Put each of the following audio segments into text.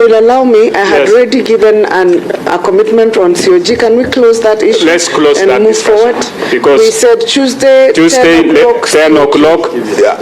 you'll allow me, I had already given a commitment on COG. Can we close that issue? Let's close and that move discussion. forward? Because we said Tuesday 10 o'clock. Yeah,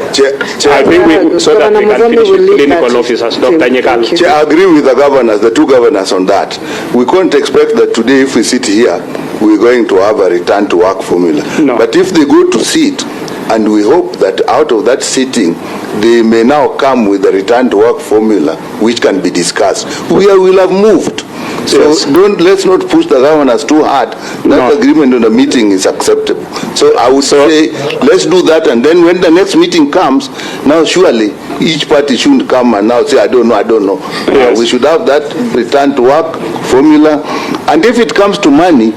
I think we, so that we can finish with clinical officers. Dr. Nyekal. I agree with the governors, the two governors on that. We can't expect that today if we sit here, we're going to have a return to work formula. No. But if they go to sit, and we hope that out of that sitting, they may now come with a return to work formula which can be discussed. We will have moved. So let's not push the governors too hard. That agreement on the meeting is acceptable. So I would say let's do that, and then when the next meeting comes, now surely each party shouldn't come and now say I don't know. Yes. We should have that return to work formula, and if it comes to money,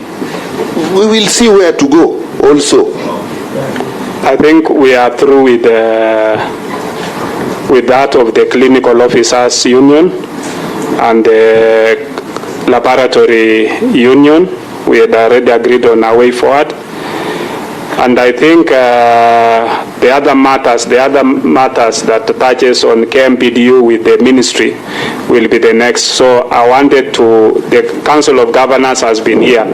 we will see where to go also. I think we are through with that of the clinical officers union and the laboratory union. We had already agreed on our way forward. And I think the other matters that touches on KMPDU with the ministry will be the next. So I wanted to, the Council of Governors has been here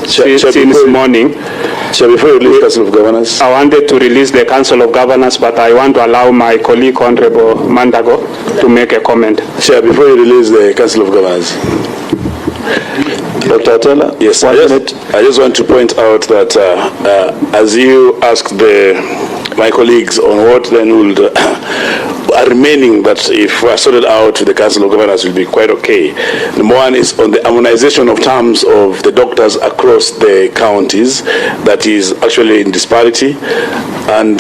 since morning. So before you release Council of Governors? I wanted to release the Council of Governors, but I want to allow my colleague, Honorable Mandago, to make a comment. Chair, before you release the Council of Governors. Dr. Atala? Yes, I just want to point out that as you asked my colleagues on what then would are remaining, that if we are sorted out, the Council of Governors will be quite okay. Number one is on the harmonization of terms of the doctors across the counties. That is actually in disparity. And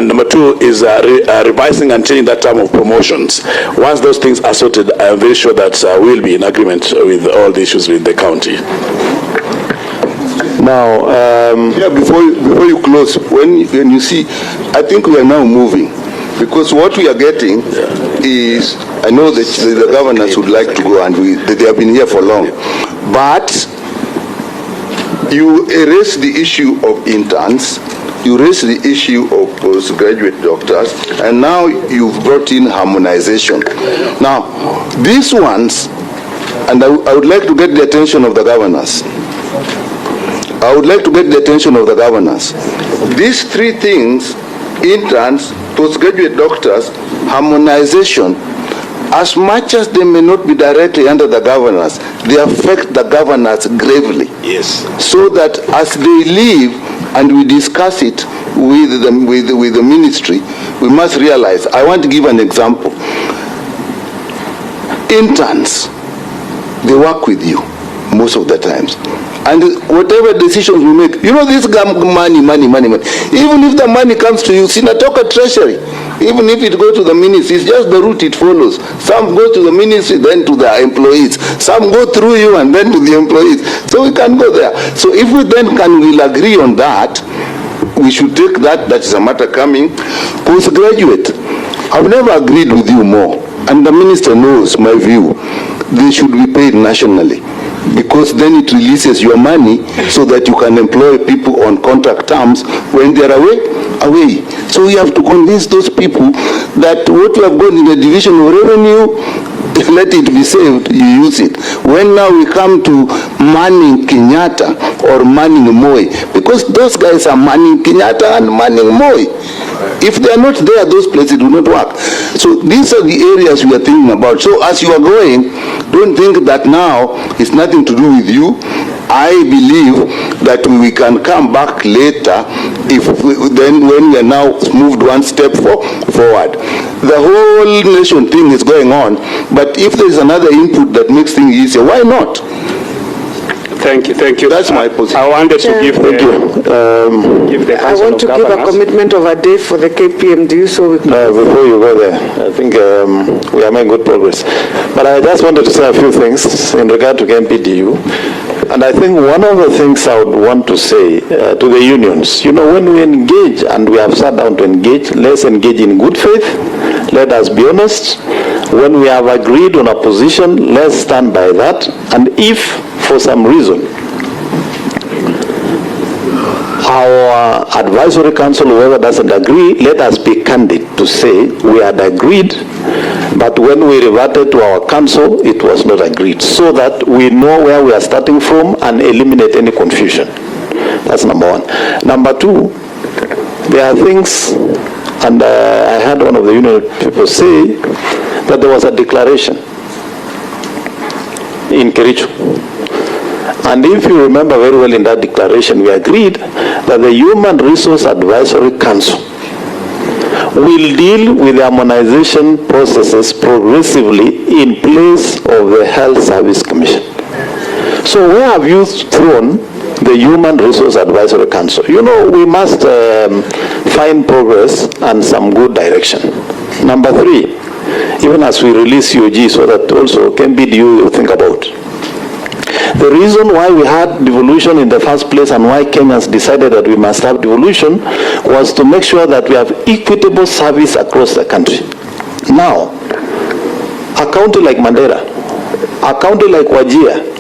number two is revising and changing that term of promotions. Once those things are sorted, I am very sure that we'll be in agreement with all the issues with the county. Now, before you close, when you see, I think we are now moving, because what we are getting is, I know that the governors would like to go, and they have been here for long, but you erase the issue of interns, you raise the issue of postgraduate doctors, and now you've brought in harmonization. Now, these ones, and I would like to get the attention of the governors. I would like to get the attention of the governors. These three things, interns, postgraduate doctors, harmonization, as much as they may not be directly under the governors, they affect the governors gravely. Yes. So that as they leave, and we discuss it with the ministry, we must realize, I want to give an example. Interns, they work with you most of the times. And whatever decisions we make, you know, this money. Even if the money comes to you, Sinatoka Treasury, even if it goes to the ministry, it's just the route it follows. Some go to the ministry, then to the employees. Some go through you and then to the employees. So we can go there. So if we then will agree on that, we should take that is a matter coming. Postgraduate, I've never agreed with you more. And the minister knows my view. They should be paid nationally, because then it releases your money so that you can employ people on contract terms when they're away. So we have to convince those people that what you have got in the division of revenue, let it be saved, you use it. When now we come to manning Kenyatta or manning Moi, because those guys are manning Kenyatta and manning Moi. If they are not there, those places do not work. So these are the areas we are thinking about. So as you are going, don't think that now it's nothing to do with you. I believe that we can come back later when we are now moved one step forward. The whole nation thing is going on, but if there is another input that makes things easier, why not? Thank you. That's my position. I wanted to give the I want to give a commitment of a day for the KPMDU, so we can... Before you go there, I think we are making good progress. But I just wanted to say a few things in regard to KMPDU. And I think one of the things I would want to say to the unions, you know, when we engage, and we have sat down to engage, let's engage in good faith. Let us be honest. When we have agreed on a position, let's stand by that. And if, for some reason, our advisory council, whoever doesn't agree, let us be candid to say we had agreed, but when we reverted to our council, it was not agreed, so that we know where we are starting from and eliminate any confusion. That's number one. Number two, there are things, and I heard one of the union people say that there was a declaration in Kericho. And if you remember very well, in that declaration, we agreed that the Human Resource Advisory Council will deal with the harmonization processes progressively in place of the Health Service Commission. So where have you thrown the Human Resource Advisory Council? You know, we must find progress and some good direction. Number three, even as we release COG, so that also KMPDU will think about. The reason why we had devolution in the first place and why Kenyans decided that we must have devolution was to make sure that we have equitable service across the country. Now, a county like Mandera, a county like Wajir,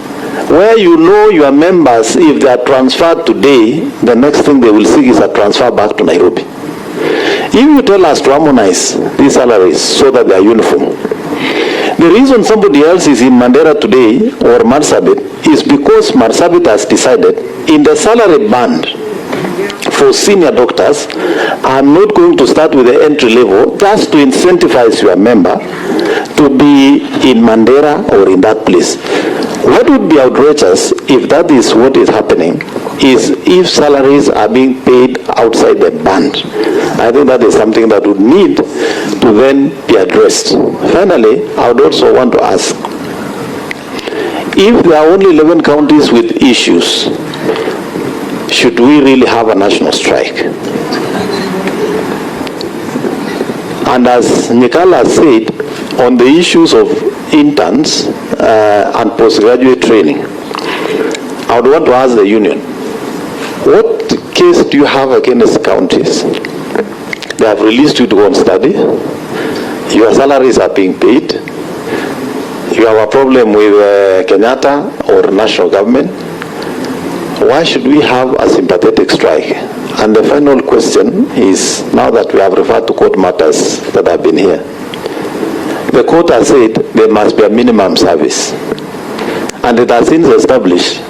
where you know your members, if they are transferred today, the next thing they will seek is a transfer back to Nairobi. If you tell us to harmonize these salaries so that they are uniform, the reason somebody else is in Mandera today or Marsabit is because Marsabit has decided in the salary band for senior doctors, I'm not going to start with the entry level just to incentivize your member to be in Mandera or in that place. What would be outrageous if that is what is happening is if salaries are being paid outside the band. I think that is something that would need to then be addressed. Finally, I would also want to ask, if there are only 11 counties with issues, should we really have a national strike? And as Nikala said, on the issues of interns and postgraduate training, I would want to ask the union, what case do you have against counties? They have released you to go and study. Your salaries are being paid. You have a problem with Kenyatta or national government. Why should we have a sympathetic strike? And the final question is, now that we have referred to court matters that have been here, the court has said there must be a minimum service. And it has since established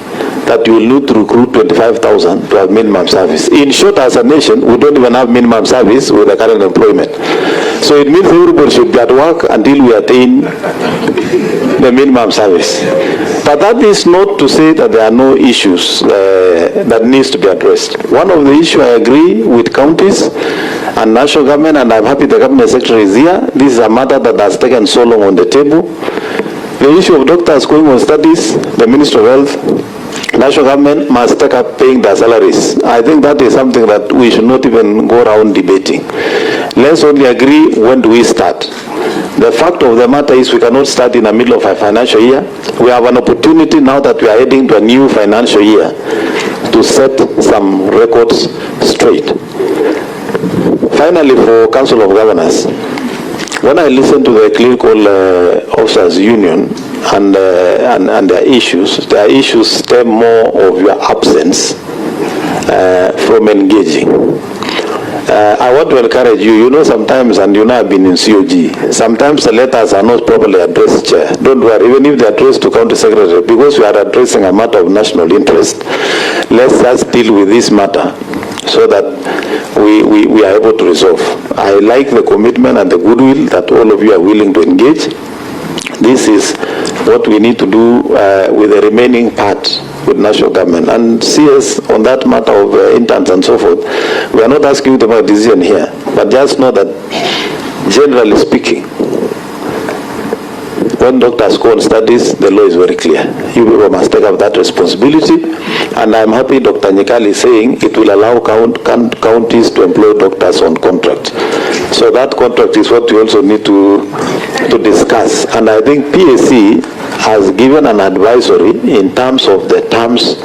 that you will need to recruit 25,000 to have minimum service. In short, as a nation, we don't even have minimum service with the current employment. So it means everybody should be at work until we attain the minimum service. But that is not to say that there are no issues that needs to be addressed. One of the issues, I agree with counties and national government, and I'm happy the cabinet secretary is here. This is a matter that has taken so long on the table. The issue of doctors going on studies, the Ministry of Health, national government must take up paying their salaries. I think that is something that we should not even go around debating. Let's only agree when do we start. The fact of the matter is we cannot start in the middle of a financial year. We have an opportunity now that we are heading to a new financial year to set some records straight. Finally, for Council of Governors, when I listen to the Clerical Officers Union and their issues stem more of your absence from engaging. I want to encourage you, you know sometimes, and you know I've been in COG, sometimes the letters are not properly addressed, Chair. Don't worry, even if they're addressed to County Secretary, because we are addressing a matter of national interest, let's just deal with this matter so that we are able to resolve. I like the commitment and the goodwill that all of you are willing to engage. This is what we need to do with the remaining part with national government. And CS on that matter of interns and so forth, we are not asking you to make a decision here, but just know that generally speaking, when doctors go on studies, the law is very clear. You people must take up that responsibility, and I'm happy Dr. Nyikali is saying it will allow counties to employ doctors on contract. So that contract is what we also need to discuss. And I think PAC has given an advisory in terms of the terms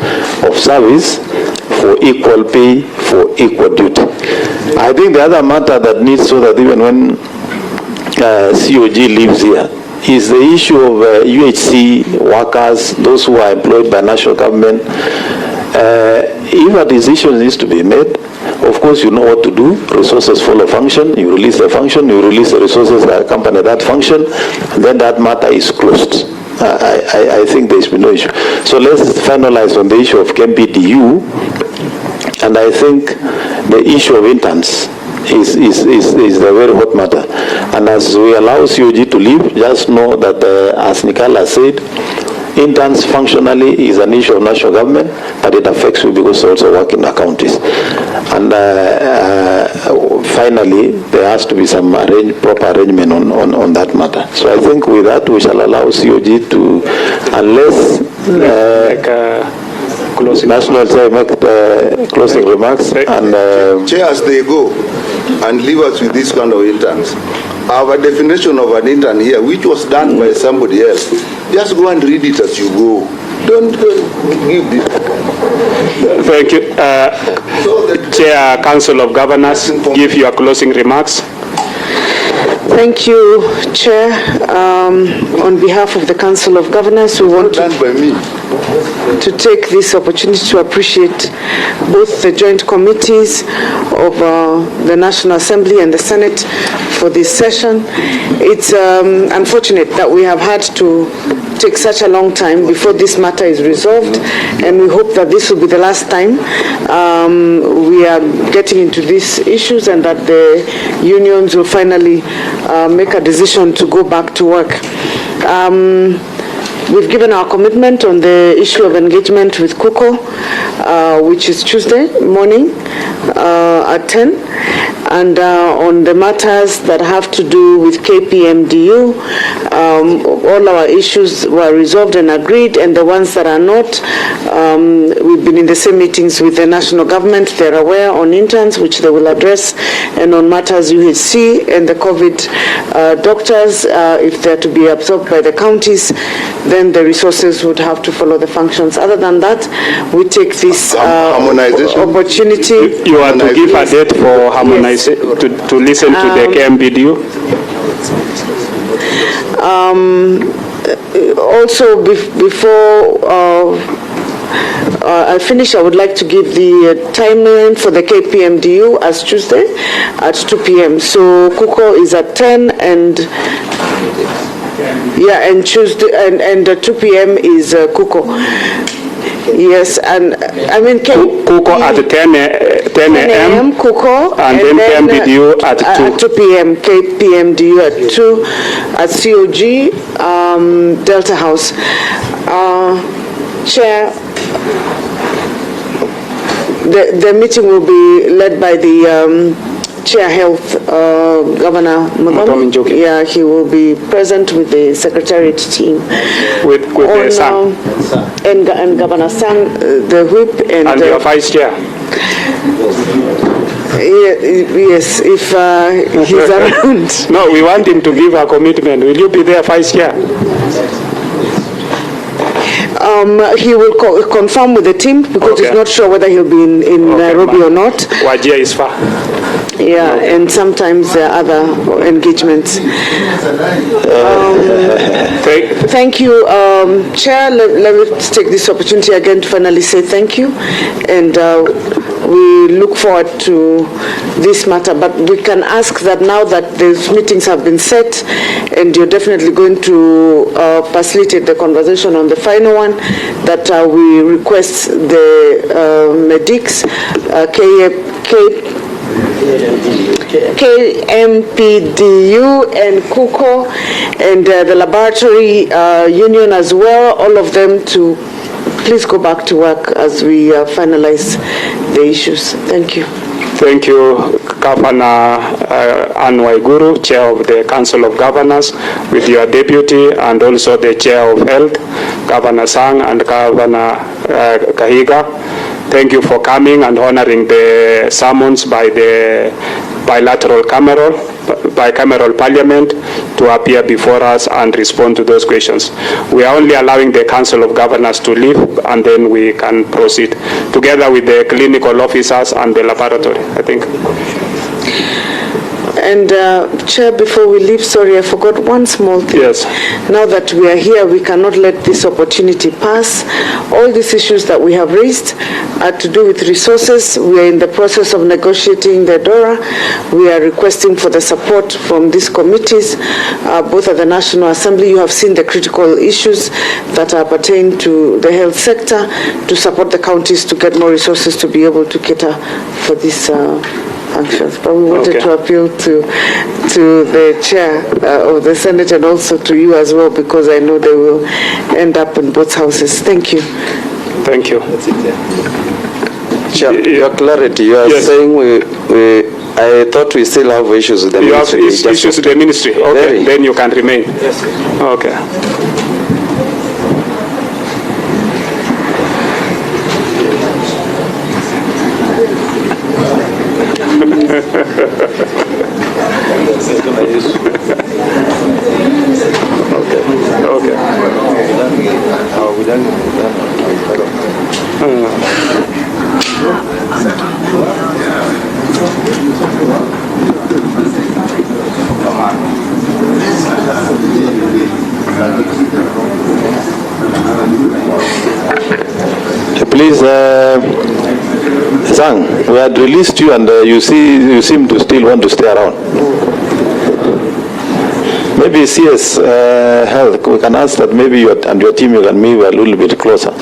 of service for equal pay for equal duty. I think the other matter that needs, so that even when COG lives here, is the issue of UHC workers, those who are employed by national government. if a decision needs to be made, of course you know what to do. Resources follow function. You release the function, you release the resources that accompany that function, and then that matter is closed. I think there has been no issue. So let's finalize on the issue of KMPDU, and I think the issue of interns is a very hot matter. And as we allow COG to leave, just know that as Nikala said, interns functionally is an issue of national government, but it affects you because you also work in the counties. And finally, there has to be some proper arrangement on that matter. So I think with that, we shall allow COG to, unless National say make the closing remarks. And Chair, as they go and leave us with this kind of interns, our definition of an intern here, which was done by somebody else, just go and read it as you go. Don't give this. Thank you. Chair, Council of Governors, give your closing remarks. Thank you, Chair. On behalf of the Council of Governors, we want to take this opportunity to appreciate both the joint committees of the National Assembly and the Senate for this session. It's unfortunate that we have had to take such a long time before this matter is resolved, and we hope that this will be the last time we are getting into these issues, and that the unions will finally make a decision to go back to work. We've given our commitment on the issue of engagement with KUKO, which is Tuesday morning at 10, and on the matters that have to do with KPMDU, all our issues were resolved and agreed, and the ones that are not, we've been in the same meetings with the national government. They're aware on interns, which they will address, and on matters UHC and the COVID doctors, if they're to be absorbed by the counties, then the resources would have to follow the functions. Other than that, we take this opportunity. You are to give a date for harmonization, to listen to the KMPDU. Also, before I finish, I would like to give the timeline for the KPMDU as Tuesday at 2 p.m. So KUKO is at 10, and and Tuesday and 2 p.m. is KUKO. Yes, and I mean KUKO at 10 a.m. KUKO, and then KMPDU at 2 p.m. KPMDU at 2 at COG Delta House. Chair, the meeting will be led by the Chair Health, Governor Mutomi. Yeah, he will be present with the Secretariat team. With the Sang. And Governor Sang, the whip. And your Vice Chair. Yes, if he's around. No, we want him to give a commitment. Will you be there, Vice Chair? He will confirm with the team, because he's not sure whether he'll be in Nairobi or not. Wajir is far. Yeah, and sometimes there are other engagements. Thank you, Chair. Let me take this opportunity again to finally say thank you, and we look forward to this matter. But we can ask that now that these meetings have been set, and you're definitely going to facilitate the conversation on the final one, that we request the medics, KMPDU and KUKO and the laboratory union as well, all of them to please go back to work as we finalize the issues. Thank you. Thank you, Governor Anne Waiguru, Chair of the Council of Governors, with your deputy, and also the Chair of Health, Governor Sang and Governor Kahiga. Thank you for coming and honoring the summons by the bicameral parliament to appear before us and respond to those questions. We are only allowing the Council of Governors to leave, and then we can proceed together with the clinical officers and the laboratory, I think. And Chair, before we leave, sorry, I forgot one small thing. Yes. Now that we are here, we cannot let this opportunity pass. All these issues that we have raised are to do with resources. We are in the process of negotiating the DORA. We are requesting for the support from these committees, both at the National Assembly. You have seen the critical issues that are pertain to the health sector, to support the counties to get more resources to be able to cater for these functions. But we wanted to appeal to the chair of the Senate and also to you as well, because I know they will end up in both houses. Thank you. Thank you. Chair, your clarity, you are saying I thought we still have issues with the ministry. You have issues with the ministry? Okay, then you can remain. Yes. Okay. Please, Zhang, we had released you, and you seem to still want to stay around. Maybe CS Health, we can ask that maybe you and your team, you can move a little bit closer.